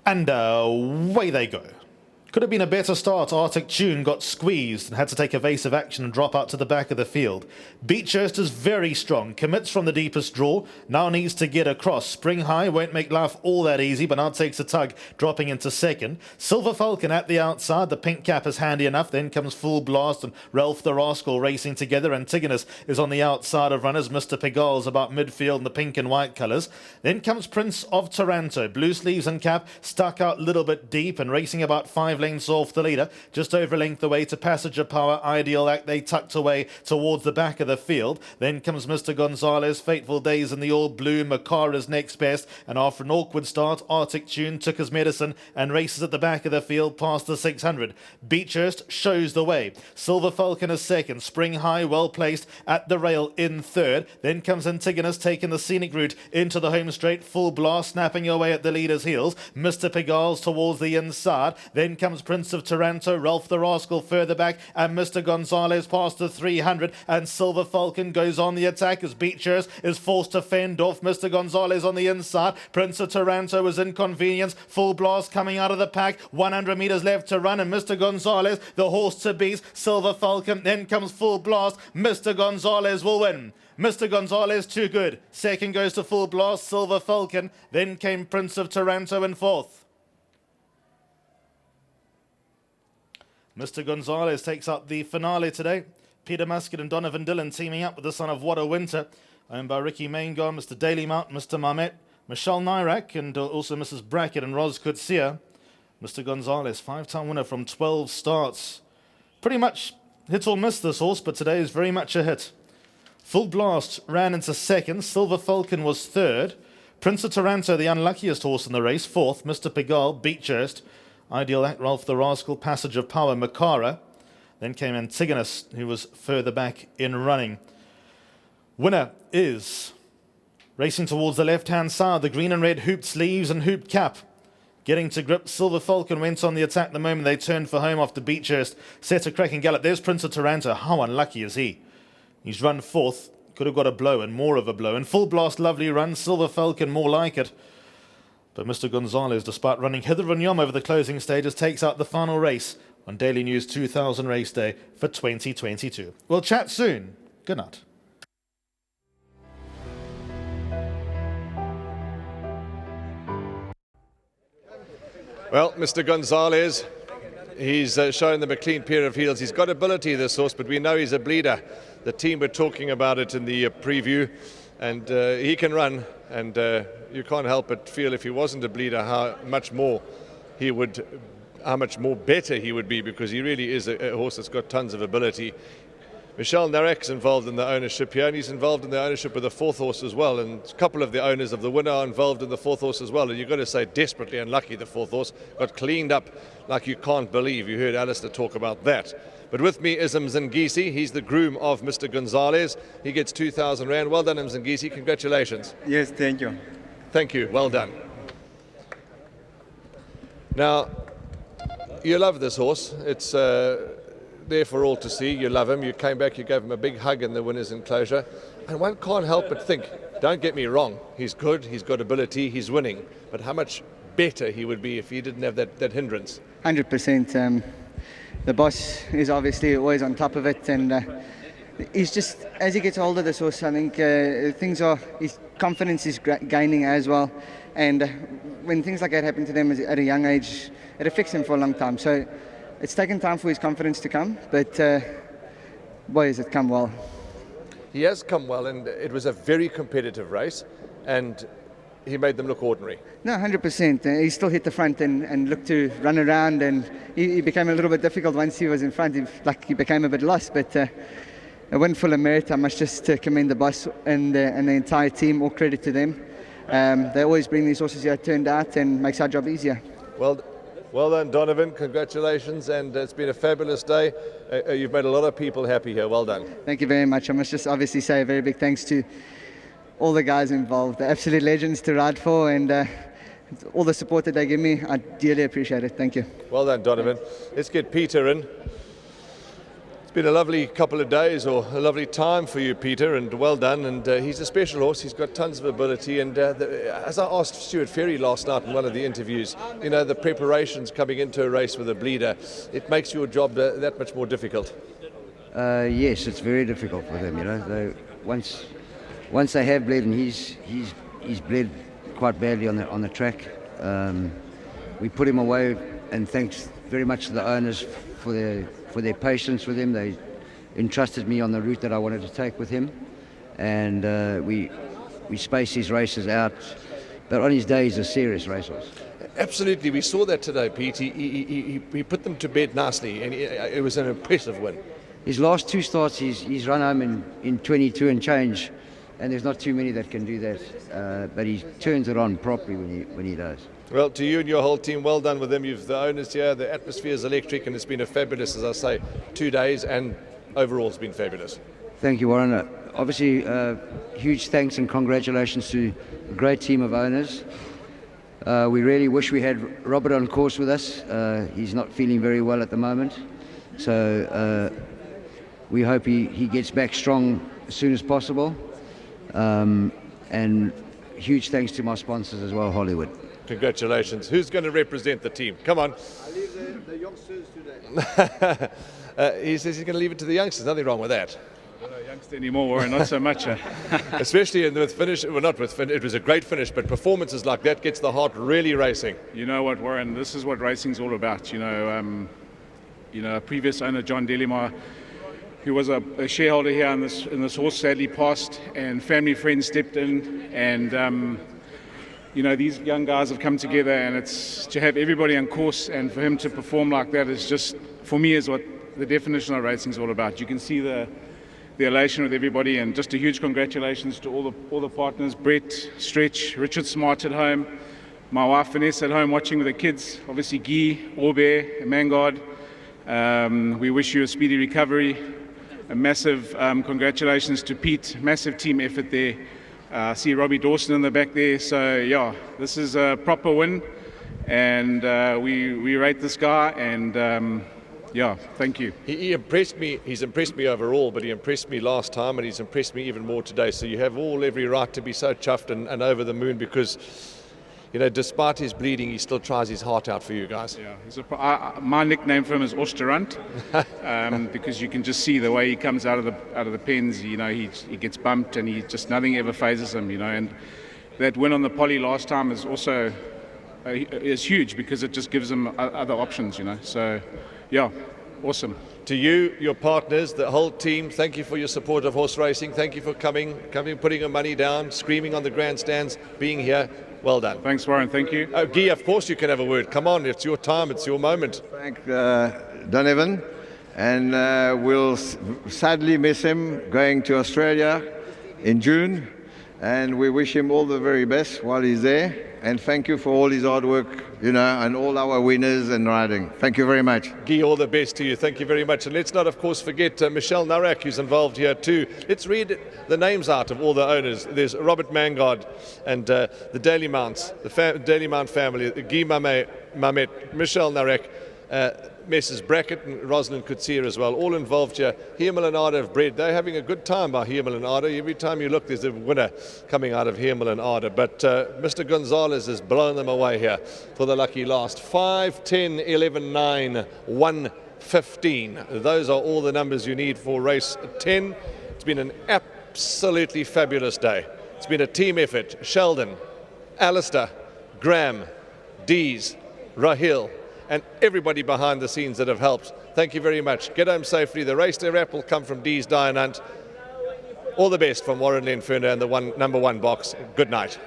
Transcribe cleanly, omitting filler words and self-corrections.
And away they go. Could have been a better start. Arctic Tune got squeezed and had to take evasive action and drop out to the back of the field. Beechurst is very strong, commits from the deepest draw, now needs to get across. Spring High won't make life all that easy, but now takes a tug, dropping into second. Silver Falcon at the outside, the pink cap is handy enough. Then comes Full Blast and Ralph the Rascal racing together. Antigonus is on the outside of runners. Mr. Pigalle about midfield in the pink and white colours. Then comes Prince of Taranto, blue sleeves and cap, stuck out a little bit deep and racing about 5 lengths off the leader, just over length away to Passage of Power. Ideal Act, they tucked away towards the back of the field. Then comes Mr. Gonzales, Fateful Days in the all blue. Makara's next best, and after an awkward start, Arctic Tune took his medicine and races at the back of the field past the 600. Beechurst shows the way. Silver Falcon is second. Spring High well placed at the rail in third. Then comes Antigonus taking the scenic route into the home straight. Full Blast snapping away at the leader's heels. Mr. Pigalle's towards the inside. Then comes Prince of Taranto, Ralph the Rascal further back, and Mr. Gonzales past the 300, and Silver Falcon goes on the attack as Beechurst is forced to fend off Mr. Gonzales on the inside. Prince of Taranto is inconvenienced. Full Blast coming out of the pack, 100 metres left to run, and Mr. Gonzales, the horse to beat. Silver Falcon, then comes Full Blast. Mr. Gonzales will win. Mr. Gonzales too good. Second goes to Full Blast, Silver Falcon. Then came Prince of Taranto in fourth. Mr. Gonzales takes up the finale today. Peter Muscat and Donovan Dillon teaming up with the son of What a Winter, owned by Ricky Maingar, Mr. Daily Mount, Mr. Marmet, Michelle Nyrak, and also Mrs. Brackett and Ros Kutsia. Mr. Gonzales, 5-time winner from 12 starts. Pretty much hit or miss this horse, but today is very much a hit. Full Blast ran into second. Silver Falcon was third. Prince of Taranto, the unluckiest horse in the race, fourth. Mr. Pigalle, Beechurst. Ideal Act, Ralph the Rascal, Passage of Power, Makara. Then came Antigonus, who was further back in running. Winner is racing towards the left-hand side, the green and red hooped sleeves and hooped cap. Getting to grip, Silver Falcon went on the attack the moment they turned for home after Beechurst set a cracking gallop. There's Prince of Taranto. How unlucky is he? He's run fourth. Could have got a blow and more of a blow. And Full Blast, lovely run. Silver Falcon, more like it. But Mr. Gonzales, despite running hither and yon over the closing stages, takes out the final race on Daily News 2000 Race Day for 2022. We'll chat soon. Good night. Well, Mr. Gonzales, he's shown them a clean pair of heels. He's got ability, this horse, but we know he's a bleeder. The team were talking about it in the preview, and he can run, and you can't help but feel if he wasn't a bleeder how much more better he would be, because he really is a horse that's got tons of ability. Michelle Narek's involved in the ownership here, and he's involved in the ownership of the fourth horse as well, and a couple of the owners of the winner are involved in the fourth horse as well, and you've got to say desperately unlucky the fourth horse got cleaned up like you can't believe. You heard Alistair talk about that. But with me is Mzingisi. He's the groom of Mr. Gonzales. He gets 2,000 Rand. Well done, Mzingisi. Congratulations. Yes, thank you. Thank you. Well done. Now, you love this horse. It's there for all to see. You love him. You came back, you gave him a big hug in the winner's enclosure. And one can't help but think, don't get me wrong, he's good, he's got ability, he's winning. But how much better he would be if he didn't have that hindrance. 100%. The boss is obviously always on top of it, and he's just, as he gets older, this horse, I think his confidence is gaining as well. And when things like that happen to them at a young age, it affects him for a long time. So it's taken time for his confidence to come, but boy, has it come well. He has come well, and it was a very competitive race, and he made them look ordinary. No, 100%. He still hit the front and looked to run around, and he became a little bit difficult once he was in front. He became a bit lost, but a win full of merit. I must just commend the boss and the entire team. All credit to them. They always bring these horses here turned out and makes our job easier. Well done, Donovan. Congratulations, and it's been a fabulous day. You've made a lot of people happy here. Well done. Thank you very much. I must just obviously say a very big thanks to all the guys involved. They're absolute legends to ride for, and all the support that they give me, I dearly appreciate it. Thank you. Well done, Donovan. Let's get Peter in. It's been a lovely couple of days, or a lovely time for you, Peter, and well done. And he's a special horse. He's got tons of ability. And as I asked Stuart Ferry last night in one of the interviews, you know, the preparations coming into a race with a bleeder, it makes your job that much more difficult. Yes, it's very difficult for them. You know, once they have bled, and he's bled quite badly on the track. We put him away, and thanks very much to the owners for their patience with him. They entrusted me on the route that I wanted to take with him, and we spaced his races out. But on his day, he's a serious racehorse. Absolutely, we saw that today, Pete. He put them to bed nicely, and it was an impressive win. His last two starts, he's run home in 22 and change, and there's not too many that can do that. But he turns it on properly when he does. Well, to you and your whole team, well done with them. You've the owners here, the atmosphere is electric, and it's been a fabulous, as I say, 2 days, and overall it's been fabulous. Thank you, Warren. Obviously, huge thanks and congratulations to a great team of owners. We really wish we had Robert on course with us. He's not feeling very well at the moment, so we hope he gets back strong as soon as possible. And huge thanks to my sponsors as well, Hollywood. Congratulations. Who's going to represent the team? Come on. I leave the youngsters today. He says he's going to leave it to the youngsters. Nothing wrong with that. Not a youngster anymore, Warren, not so much. Especially with finish, well, not with finish, it was a great finish, but performances like that gets the heart really racing. You know what, Warren, this is what racing's all about. You know, a previous owner, John Delimar, who was a shareholder here in this horse, sadly passed, and family friends stepped in, and you know, these young guys have come together, and it's to have everybody on course, and for him to perform like that is just, for me, is what the definition of racing is all about. You can see the elation with everybody, and just a huge congratulations to all the partners, Brett, Stretch, Richard Smart at home, my wife Vanessa at home watching with the kids, obviously Guy, Aubert, Mangard. We wish you a speedy recovery. A massive congratulations to Pete, massive team effort there. I see Robbie Dawson in the back there, so yeah, this is a proper win, and we rate this guy, and yeah, thank you. He impressed me. He's impressed me overall, but he impressed me last time, and he's impressed me even more today. So you have every right to be so chuffed and over the moon, because, you know, despite his bleeding, he still tries his heart out for you guys. Yeah, my nickname for him is Osterrand, because you can just see the way he comes out of the pens. You know, he gets bumped, and nothing ever phases him. You know, and that win on the poly last time is also is huge, because it just gives him other options. You know, so yeah, awesome. To you, your partners, the whole team, thank you for your support of horse racing. Thank you for coming, putting your money down, screaming on the grandstands, being here. Well done. Thanks, Warren. Thank you. Guy, of course you can have a word. Come on, it's your time, it's your moment. Thank Donovan, and we'll sadly miss him going to Australia in June, and we wish him all the very best while he's there. And thank you for all his hard work, you know, and all our winners and riding. Thank you very much. Guy, all the best to you. Thank you very much. And let's not, of course, forget Michelle Narak, who's involved here too. Let's read the names out of all the owners. There's Robert Mangard and the Daily Mounts, the Daily Mount family, Guy Mamet, Michelle Narak, Messrs. Brackett and Rosalind Kutsier as well, all involved here. Heermel and Arda have bred. They're having a good time by Heermel and Arda. Every time you look, there's a winner coming out of Heermel and Arda. But Mr. Gonzalez has blown them away here for the lucky last. 5, 10, 11, 9, 1, 15. Those are all the numbers you need for race 10. It's been an absolutely fabulous day. It's been a team effort. Sheldon, Alistair, Graham, Dees, Rahil, and everybody behind the scenes that have helped. Thank you very much. Get home safely. The race day wrap will come from Dees Dianant. All the best from Warren Lenfurner and the number 1 box. Good night.